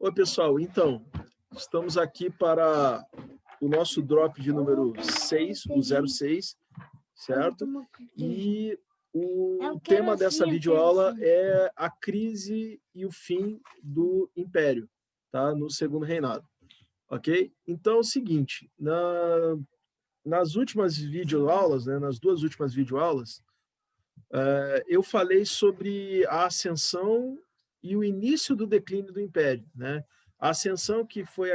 Oi, pessoal. Então, estamos aqui para o nosso drop de número 6, o 06, certo? E o tema dessa videoaula é a crise e o fim do Império, tá? No Segundo Reinado, ok? Então, é o seguinte, nas últimas videoaulas, né, nas duas últimas videoaulas, eu falei sobre a ascensão e o início do declínio do Império, né? A ascensão que foi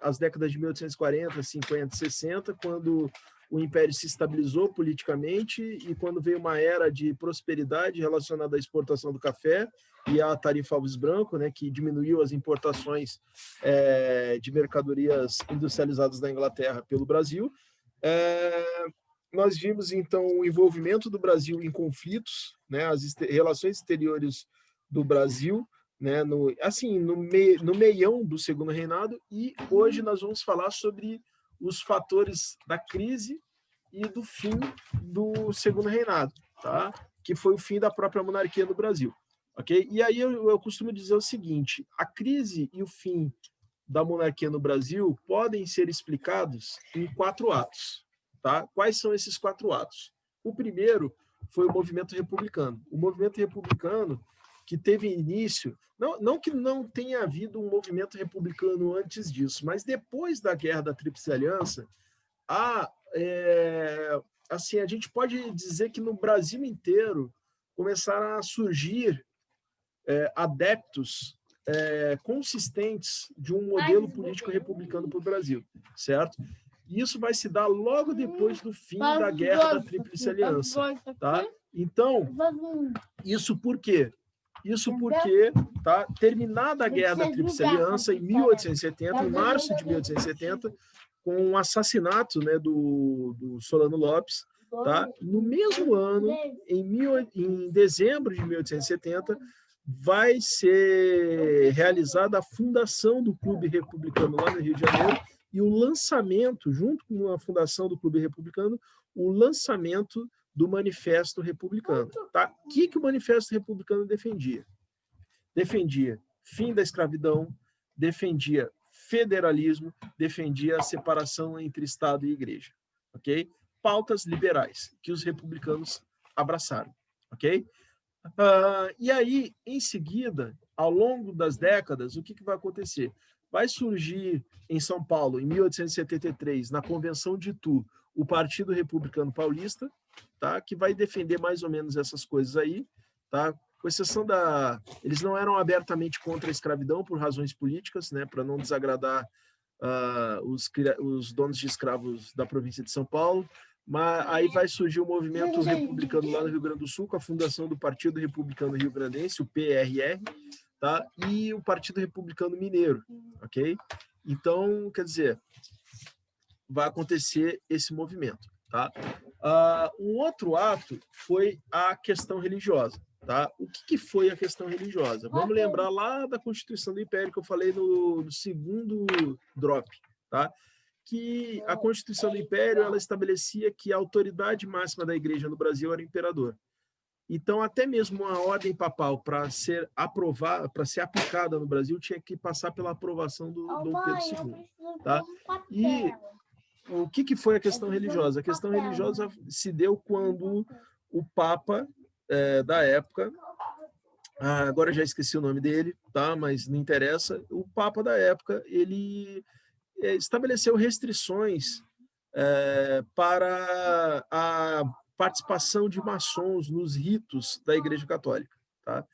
as décadas de 1840, 50, 60, quando o Império se estabilizou politicamente e quando veio uma era de prosperidade relacionada à exportação do café e à tarifa Alves Branco, né, que diminuiu as importações de mercadorias industrializadas da Inglaterra pelo Brasil. Nós vimos, então, o envolvimento do Brasil em conflitos, né, as relações exteriores do Brasil, né, no meião do Segundo Reinado, e hoje nós vamos falar sobre os fatores da crise e do fim do Segundo Reinado, tá? Que foi o fim da própria monarquia no Brasil. Okay? E aí eu costumo dizer o seguinte, a crise e o fim da monarquia no Brasil podem ser explicados em 4 atos. Tá? Quais são esses 4 atos? O primeiro foi o movimento republicano. O movimento republicano que teve início, não que não tenha havido um movimento republicano antes disso, mas depois da Guerra da Tríplice Aliança, a gente pode dizer que no Brasil inteiro começaram a surgir adeptos consistentes de um modelo político republicano para o Brasil, certo? E isso vai se dar logo depois do fim da Guerra da Tríplice Aliança, tá? Então, isso por quê? Isso porque, tá, terminada a Guerra da Tríplice Aliança, em 1870, em março de 1870, com o assassinato, né, do Solano Lopes, tá? No mesmo ano, em dezembro de 1870, vai ser realizada a fundação do Clube Republicano lá no Rio de Janeiro e o lançamento, junto com a fundação do Clube Republicano, o lançamento do Manifesto Republicano. Tá? O que o Manifesto Republicano defendia? Defendia fim da escravidão, defendia federalismo, defendia a separação entre Estado e Igreja. Ok? Pautas liberais que os republicanos abraçaram. Ok? E aí, em seguida, ao longo das décadas, o que vai acontecer? Vai surgir em São Paulo, em 1873, na Convenção de Itu, o Partido Republicano Paulista, tá? Que vai defender mais ou menos essas coisas aí, tá? Com exceção eles não eram abertamente contra a escravidão por razões políticas, né? Para não desagradar os donos de escravos da província de São Paulo. Mas aí vai surgir o movimento republicano lá no Rio Grande do Sul, com a fundação do Partido Republicano Rio-Grandense, o PRR, tá? E o Partido Republicano Mineiro, ok? Então, quer dizer, vai acontecer esse movimento, tá? Um outro ato foi a questão religiosa, tá? O que foi a questão religiosa? Vamos lembrar lá da Constituição do Império que eu falei no segundo drop, tá? Que a Constituição do Império ela estabelecia que a autoridade máxima da Igreja no Brasil era o imperador. Então, até mesmo a ordem papal, para ser aprovada, para ser aplicada no Brasil, tinha que passar pela aprovação do Dom Pedro II. Tá? E o que foi a questão religiosa? A questão religiosa se deu quando o Papa da época, agora já esqueci o nome dele, tá? Mas não interessa, o Papa da época, ele estabeleceu restrições para a participação de maçons nos ritos da Igreja Católica, tá?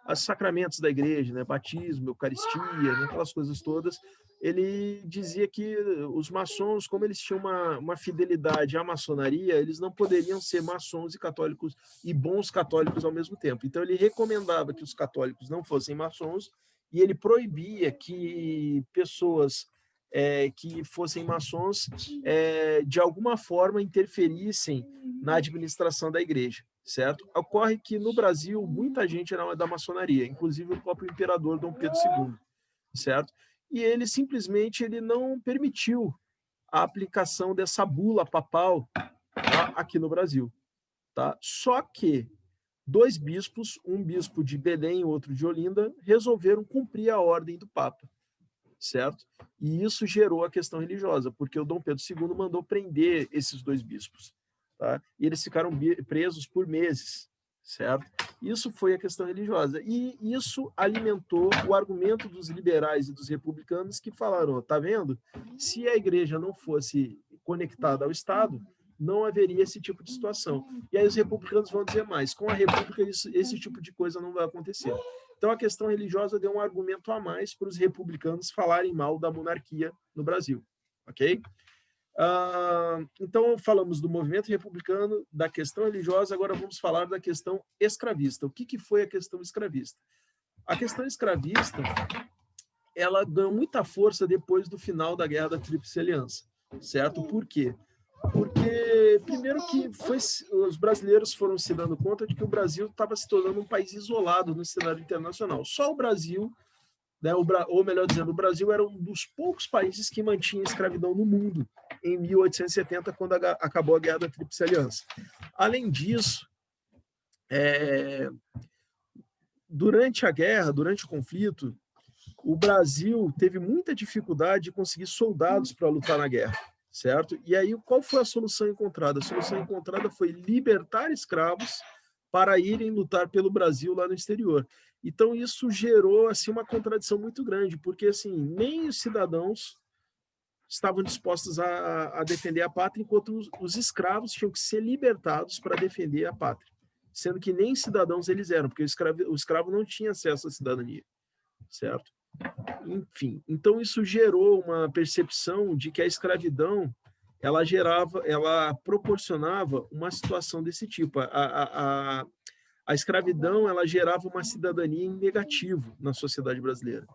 Os sacramentos da Igreja, né? Batismo, Eucaristia, né? Aquelas coisas todas. Ele dizia que os maçons, como eles tinham uma fidelidade à maçonaria, eles não poderiam ser maçons e católicos e bons católicos ao mesmo tempo. Então ele recomendava que os católicos não fossem maçons e ele proibia que pessoas que fossem maçons de alguma forma interferissem na administração da igreja, certo? Ocorre que no Brasil muita gente era da maçonaria, inclusive o próprio imperador Dom Pedro II, certo? E ele simplesmente não permitiu a aplicação dessa bula papal, tá, aqui no Brasil, tá? Só que 2 bispos, um bispo de Belém e outro de Olinda, resolveram cumprir a ordem do Papa, certo? E isso gerou a questão religiosa, porque o Dom Pedro II mandou prender esses 2 bispos, tá? E eles ficaram presos por meses, certo? Isso foi a questão religiosa. E isso alimentou o argumento dos liberais e dos republicanos que falaram, tá vendo? Se a igreja não fosse conectada ao Estado, não haveria esse tipo de situação. E aí os republicanos vão dizer mais, com a república esse tipo de coisa não vai acontecer. Então a questão religiosa deu um argumento a mais para os republicanos falarem mal da monarquia no Brasil, ok? Então falamos do movimento republicano, da questão religiosa, agora vamos falar da questão escravista. O que foi a questão escravista? A questão escravista, ela ganhou muita força depois do final da Guerra da Tríplice Aliança, certo? Por quê? Porque, primeiro que os brasileiros foram se dando conta de que o Brasil estava se tornando um país isolado no cenário internacional. Só o Brasil, né, ou melhor dizendo, o Brasil era um dos poucos países que mantinha escravidão no mundo em 1870, quando acabou a Guerra da Tríplice Aliança. Além disso, durante a guerra, durante o conflito, o Brasil teve muita dificuldade de conseguir soldados para lutar na guerra, certo? E aí, qual foi a solução encontrada? A solução encontrada foi libertar escravos para irem lutar pelo Brasil lá no exterior. Então, isso gerou assim, uma contradição muito grande, porque assim, nem os cidadãos estavam dispostos a defender a pátria, enquanto os escravos tinham que ser libertados para defender a pátria, sendo que nem cidadãos eles eram, porque o escravo não tinha acesso à cidadania, certo? Enfim, então isso gerou uma percepção de que a escravidão ela proporcionava uma situação desse tipo. A escravidão ela gerava uma cidadania em negativo na sociedade brasileira,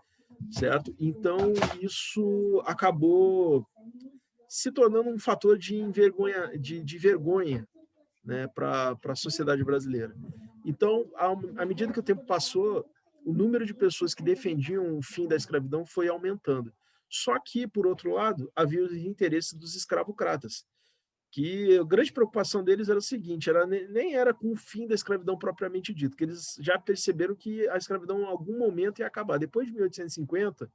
certo? Então isso acabou se tornando um fator de vergonha, né, para a sociedade brasileira. Então, à medida que o tempo passou, o número de pessoas que defendiam o fim da escravidão foi aumentando. Só que, por outro lado, havia os interesses dos escravocratas, que a grande preocupação deles era o seguinte, nem era com o fim da escravidão propriamente dito, que eles já perceberam que a escravidão em algum momento ia acabar. Depois de 1850,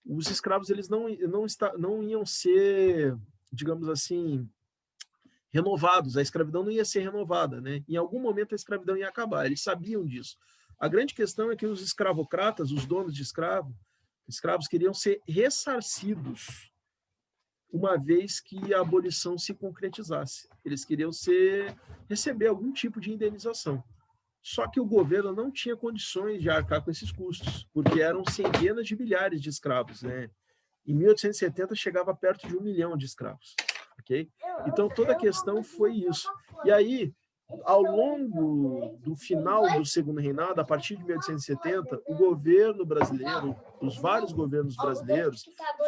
os escravos eles não iam ser, digamos assim, renovados, a escravidão não ia ser renovada, né? Em algum momento a escravidão ia acabar, eles sabiam disso. A grande questão é que os escravocratas, os donos de escravos queriam ser ressarcidos uma vez que a abolição se concretizasse. Eles queriam receber algum tipo de indenização. Só que o governo não tinha condições de arcar com esses custos, porque eram centenas de milhares de escravos, né? Em 1870 chegava perto de 1 milhão de escravos. Okay? Então, toda a questão foi isso. E aí, ao longo do final do Segundo Reinado, a partir de 1870, o governo brasileiro, os vários governos brasileiros,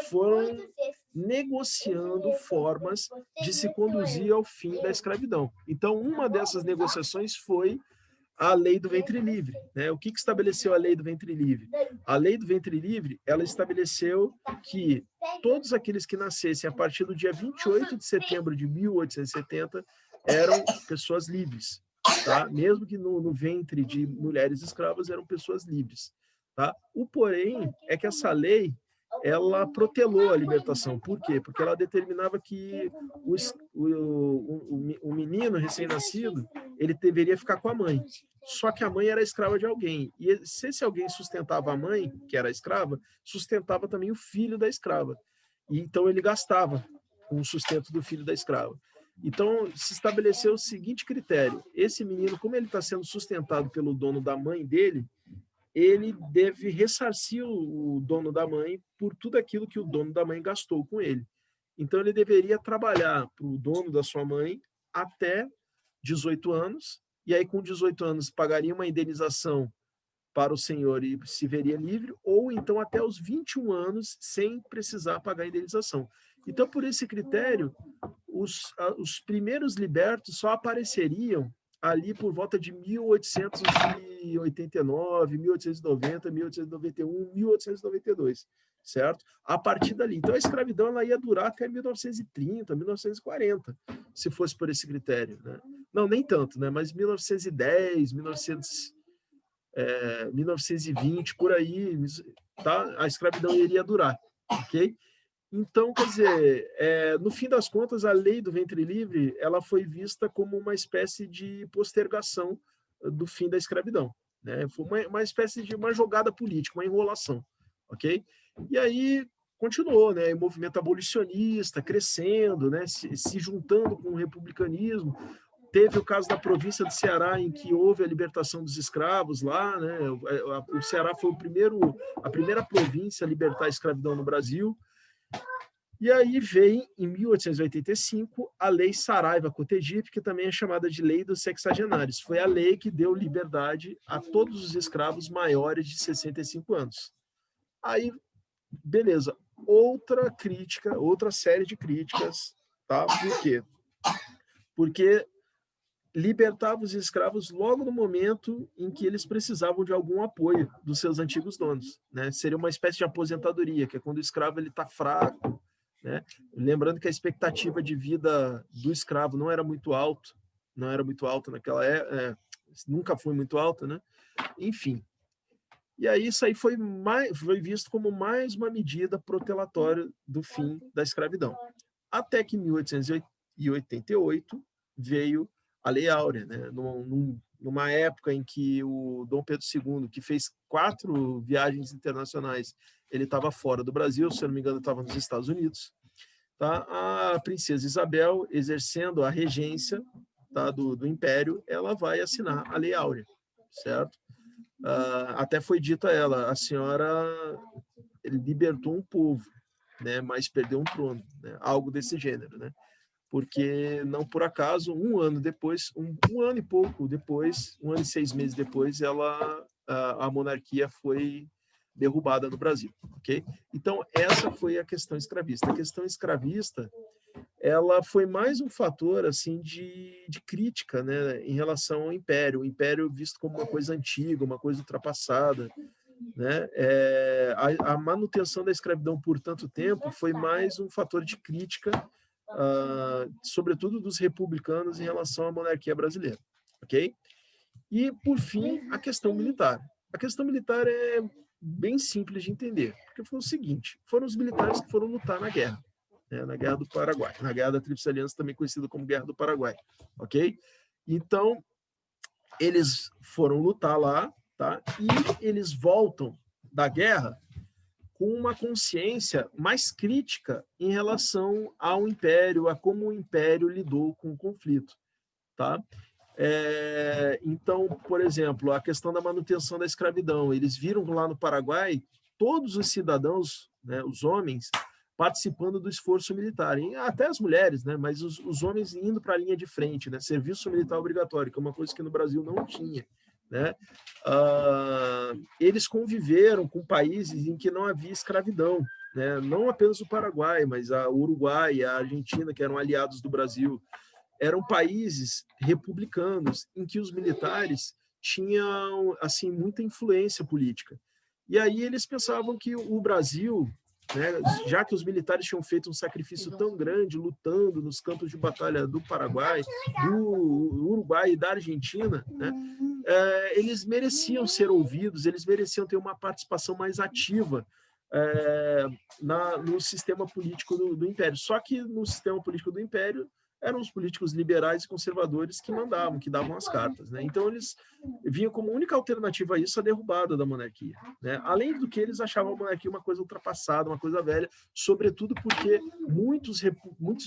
foram negociando formas de se conduzir ao fim da escravidão. Então, uma dessas negociações foi a Lei do Ventre Livre, né? O que estabeleceu a Lei do Ventre Livre? A Lei do Ventre Livre, ela estabeleceu que todos aqueles que nascessem a partir do dia 28 de setembro de 1870 eram pessoas livres, tá? Mesmo que no ventre de mulheres escravas eram pessoas livres, tá? O porém é que essa lei ela protelou a libertação. Por quê? Porque ela determinava que o menino recém-nascido ele deveria ficar com a mãe. Só que a mãe era escrava de alguém. E se esse alguém sustentava a mãe, que era escrava, sustentava também o filho da escrava. E então ele gastava com o sustento do filho da escrava. Então se estabeleceu o seguinte critério: esse menino, como ele está sendo sustentado pelo dono da mãe dele, ele deve ressarcir o dono da mãe por tudo aquilo que o dono da mãe gastou com ele. Então, ele deveria trabalhar para o dono da sua mãe até 18 anos, e aí, com 18 anos, pagaria uma indenização para o senhor e se veria livre, ou então até os 21 anos, sem precisar pagar a indenização. Então, por esse critério, os primeiros libertos só apareceriam ali por volta de 1889, 1890, 1891, 1892, certo? A partir dali. Então, a escravidão ela ia durar até 1930, 1940, se fosse por esse critério, né? não, nem tanto, né? Mas 1910, 1920, por aí, tá? A escravidão iria durar, ok? Então, quer dizer, no fim das contas, a lei do ventre livre, ela foi vista como uma espécie de postergação do fim da escravidão, né? Foi uma espécie de uma jogada política, uma enrolação, ok? E aí continuou, né? O movimento abolicionista crescendo, né? Se juntando com o republicanismo. Teve o caso da província do Ceará, em que houve a libertação dos escravos lá, né? O Ceará foi a primeira província a libertar a escravidão no Brasil. E aí vem, em 1885, a Lei Saraiva-Cotegipe, que também é chamada de Lei dos Sexagenários. Foi a lei que deu liberdade a todos os escravos maiores de 65 anos. Aí, beleza. Outra crítica, outra série de críticas, tá? Por quê? Porque libertava os escravos logo no momento em que eles precisavam de algum apoio dos seus antigos donos, né? Seria uma espécie de aposentadoria, que é quando o escravo ele está fraco, né? Lembrando que a expectativa de vida do escravo não era muito alta, naquela época, nunca foi muito alta, né? Enfim. E aí isso aí foi visto como mais uma medida protelatória do fim da escravidão. Até que em 1888 veio a Lei Áurea, né? Numa época em que o Dom Pedro II, que fez 4 viagens internacionais, ele estava fora do Brasil, se eu não me engano, estava nos Estados Unidos. Tá? A princesa Isabel, exercendo a regência, tá, do Império, ela vai assinar a Lei Áurea, certo? Até foi dito a ela, a senhora libertou um povo, né, mas perdeu um trono, né? Algo desse gênero, né? Porque não por acaso, um ano depois, um ano e pouco depois, 1 ano e 6 meses depois, a monarquia foi derrubada no Brasil, ok? Então, essa foi a questão escravista. A questão escravista, ela foi mais um fator, assim, de crítica, né, em relação ao Império. O Império visto como uma coisa antiga, uma coisa ultrapassada, né? A manutenção da escravidão por tanto tempo foi mais um fator de crítica, sobretudo dos republicanos em relação à monarquia brasileira, ok? E, por fim, a questão militar. A questão militar é bem simples de entender, porque foi o seguinte, foram os militares que foram lutar na guerra, né, na Guerra do Paraguai, na Guerra da Tríplice Aliança, também conhecida como Guerra do Paraguai, ok? Então, eles foram lutar lá, tá? E eles voltam da guerra com uma consciência mais crítica em relação ao Império, a como o Império lidou com o conflito, tá? Então, por exemplo, a questão da manutenção da escravidão, eles viram lá no Paraguai todos os cidadãos, né, os homens, participando do esforço militar, e até as mulheres, né, mas os homens indo para a linha de frente, né, serviço militar obrigatório, que é uma coisa que no Brasil não tinha, né? Eles conviveram com países em que não havia escravidão, né? Não apenas o Paraguai, mas o Uruguai, a Argentina, que eram aliados do Brasil, eram países republicanos em que os militares tinham assim muita influência política. E aí eles pensavam que o Brasil, né, já que os militares tinham feito um sacrifício tão grande lutando nos campos de batalha do Paraguai, do Uruguai e da Argentina, né, eles mereciam ser ouvidos, eles mereciam ter uma participação mais ativa no sistema político do Império. Só que no sistema político do Império eram os políticos liberais e conservadores que mandavam, que davam as cartas, né? Então eles vinham como única alternativa a isso a derrubada da monarquia, né? Além do que eles achavam a monarquia uma coisa ultrapassada, uma coisa velha, sobretudo porque muitos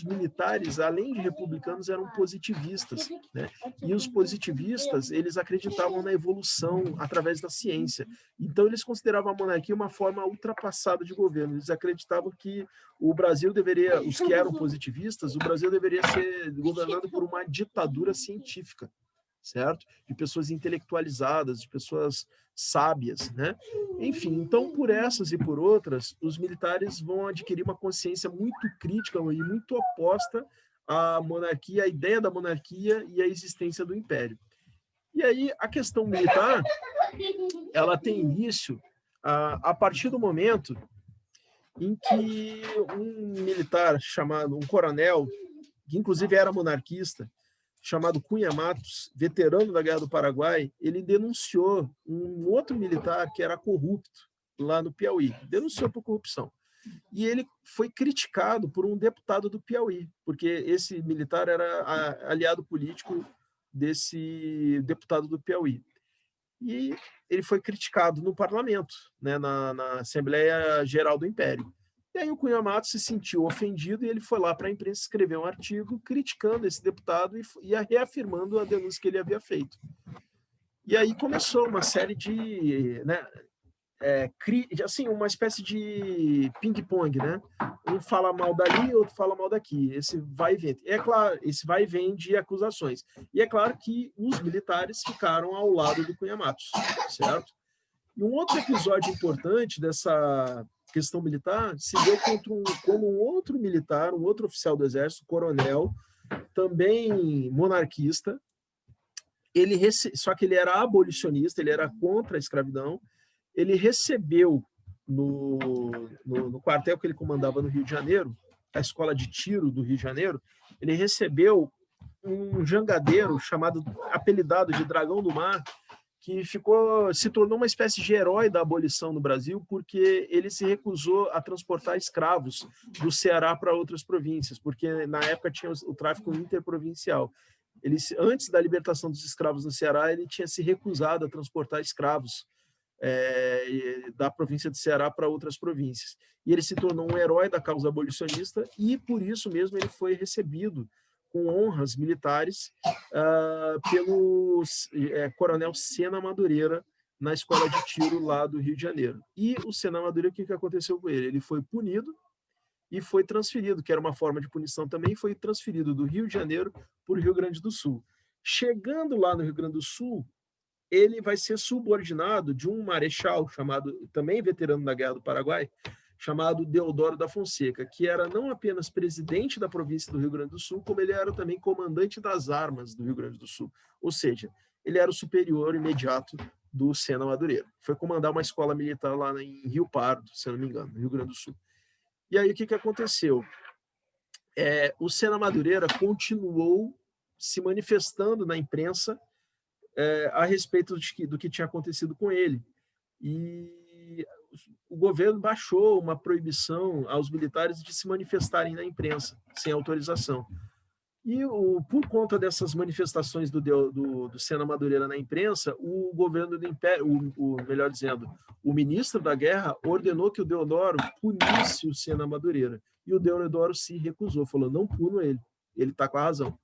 militares, além de republicanos, eram positivistas, né? E os positivistas, eles acreditavam na evolução através da ciência. Então eles consideravam a monarquia uma forma ultrapassada de governo. Eles acreditavam que o Brasil deveria, os que eram positivistas, o Brasil deveria ser governado por uma ditadura científica, certo? De pessoas intelectualizadas, de pessoas sábias, né? Enfim, então, por essas e por outras, os militares vão adquirir uma consciência muito crítica e muito oposta à monarquia, à ideia da monarquia e à existência do império. E aí, a questão militar, ela tem início a partir do momento em que um militar chamado, um coronel, que inclusive era monarquista, chamado Cunha Matos, veterano da Guerra do Paraguai, ele denunciou um outro militar que era corrupto lá no Piauí, denunciou por corrupção. E ele foi criticado por um deputado do Piauí, porque esse militar era aliado político desse deputado do Piauí. E ele foi criticado no parlamento, né, na Assembleia Geral do Império. E aí o Cunha Matos se sentiu ofendido e ele foi lá para a imprensa escrever um artigo criticando esse deputado e reafirmando a denúncia que ele havia feito. E aí começou uma série de, né, assim, uma espécie de ping-pong, né? Um fala mal dali, outro fala mal daqui. Esse vai e vem. É claro, esse vai e vem de acusações. E é claro que os militares ficaram ao lado do Cunha Matos, certo? E um outro episódio importante dessa questão militar se deu como um outro militar, um outro oficial do Exército, coronel, também monarquista. Só que ele era abolicionista, ele era contra a escravidão. Ele recebeu no quartel que ele comandava no Rio de Janeiro, a escola de tiro do Rio de Janeiro, ele recebeu um jangadeiro apelidado de Dragão do Mar, que se tornou uma espécie de herói da abolição no Brasil, porque ele se recusou a transportar escravos do Ceará para outras províncias, porque na época tinha o tráfico interprovincial. Antes da libertação dos escravos no Ceará, ele tinha se recusado a transportar escravos da província de Ceará para outras províncias. E ele se tornou um herói da causa abolicionista e, por isso mesmo, ele foi recebido com honras militares pelo coronel Sena Madureira, na escola de tiro lá do Rio de Janeiro. E o Sena Madureira, o que aconteceu com ele? Ele foi punido e foi transferido, que era uma forma de punição também, foi transferido do Rio de Janeiro para o Rio Grande do Sul. Chegando lá no Rio Grande do Sul, ele vai ser subordinado de um marechal, também veterano da Guerra do Paraguai, chamado Deodoro da Fonseca, que era não apenas presidente da província do Rio Grande do Sul, como ele era também comandante das armas do Rio Grande do Sul. Ou seja, ele era o superior imediato do Sena Madureira. Foi comandar uma escola militar lá em Rio Pardo, se eu não me engano, no Rio Grande do Sul. E aí o que aconteceu? O Sena Madureira continuou se manifestando na imprensa a respeito do que tinha acontecido com ele. E o governo baixou uma proibição aos militares de se manifestarem na imprensa, sem autorização. E por conta dessas manifestações do Sena Madureira na imprensa, o governo do Império, melhor dizendo, o ministro da Guerra ordenou que o Deodoro punisse o Sena Madureira. E o Deodoro se recusou, falou, não puno ele está com a razão.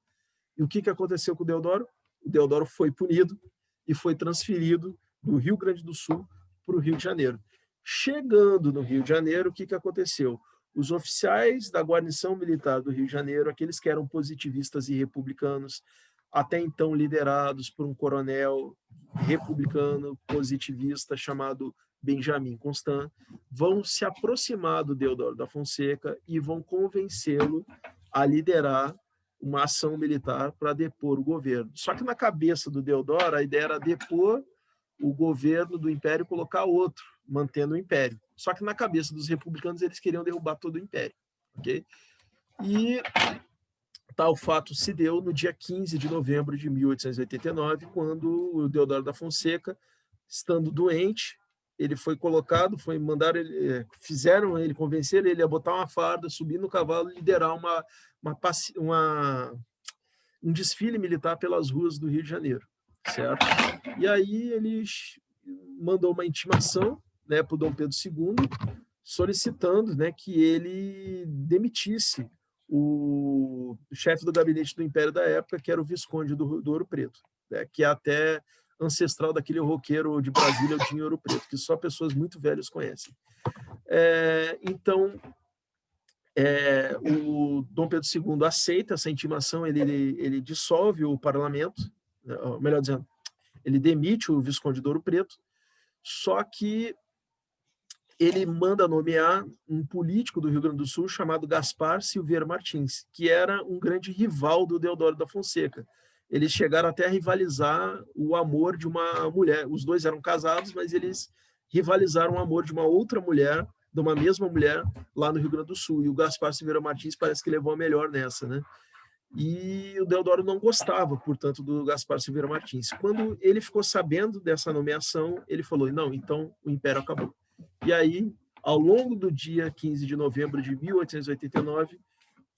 E o que aconteceu com o Deodoro? O Deodoro foi punido e foi transferido do Rio Grande do Sul para o Rio de Janeiro. Chegando no Rio de Janeiro, o que aconteceu? Os oficiais da guarnição militar do Rio de Janeiro, aqueles que eram positivistas e republicanos, até então liderados por um coronel republicano positivista chamado Benjamin Constant, vão se aproximar do Deodoro da Fonseca e vão convencê-lo a liderar uma ação militar para depor o governo. Só que na cabeça do Deodoro, a ideia era depor o governo do Império e colocar outro, mantendo o Império. Só que na cabeça dos republicanos, eles queriam derrubar todo o Império. Okay? E tal fato se deu no dia 15 de novembro de 1889, quando o Deodoro da Fonseca, estando doente, ele foi colocado, fizeram ele, convenceram ele a botar uma farda, subir no cavalo e liderar um desfile militar pelas ruas do Rio de Janeiro, certo? E aí ele mandou uma intimação, né, para o Dom Pedro II, solicitando, né, que ele demitisse o chefe do gabinete do Império da época, que era o Visconde do Ouro Preto, né, que é até ancestral daquele roqueiro de Brasília, o Dinho Ouro Preto, que só pessoas muito velhas conhecem. Então, o Dom Pedro II aceita essa intimação, ele dissolve o parlamento, melhor dizendo, ele demite o Visconde do Ouro Preto, só que ele manda nomear um político do Rio Grande do Sul chamado Gaspar Silveira Martins, que era um grande rival do Deodoro da Fonseca. Eles chegaram até a rivalizar o amor de uma mulher. Os dois eram casados, mas eles rivalizaram o amor de uma outra mulher, de uma mesma mulher, lá no Rio Grande do Sul. E o Gaspar Silveira Martins parece que levou a melhor nessa, né? e o Deodoro não gostava, portanto, do Gaspar Silveira Martins. Quando ele ficou sabendo dessa nomeação, ele falou, não, então o Império acabou. E aí, ao longo do dia 15 de novembro de 1889,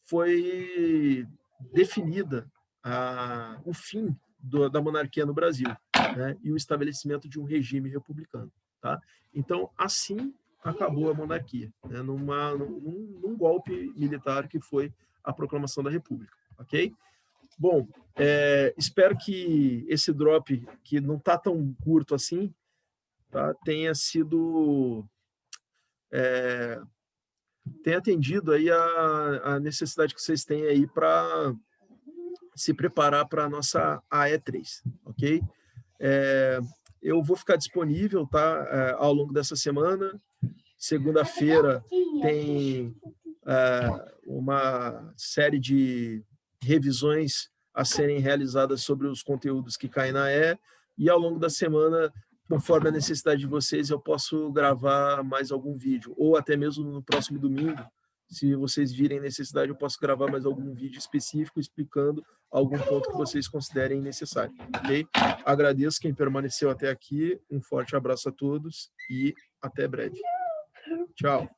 foi definida o fim da monarquia no Brasil, né, e o estabelecimento de um regime republicano. Tá? Então, assim acabou a monarquia, né, num golpe militar que foi a proclamação da República. Ok? Bom, espero que esse drop, que não está tão curto assim, tá, tenha atendido aí a necessidade que vocês têm aí para se preparar para a nossa AE3, ok? Eu vou ficar disponível, tá, ao longo dessa semana. Segunda-feira tem uma série de revisões a serem realizadas sobre os conteúdos que caem na E, e ao longo da semana, conforme a necessidade de vocês, eu posso gravar mais algum vídeo, ou até mesmo no próximo domingo, se vocês virem necessidade, eu posso gravar mais algum vídeo específico explicando algum ponto que vocês considerem necessário, ok? Agradeço quem permaneceu até aqui, um forte abraço a todos e até breve. Tchau.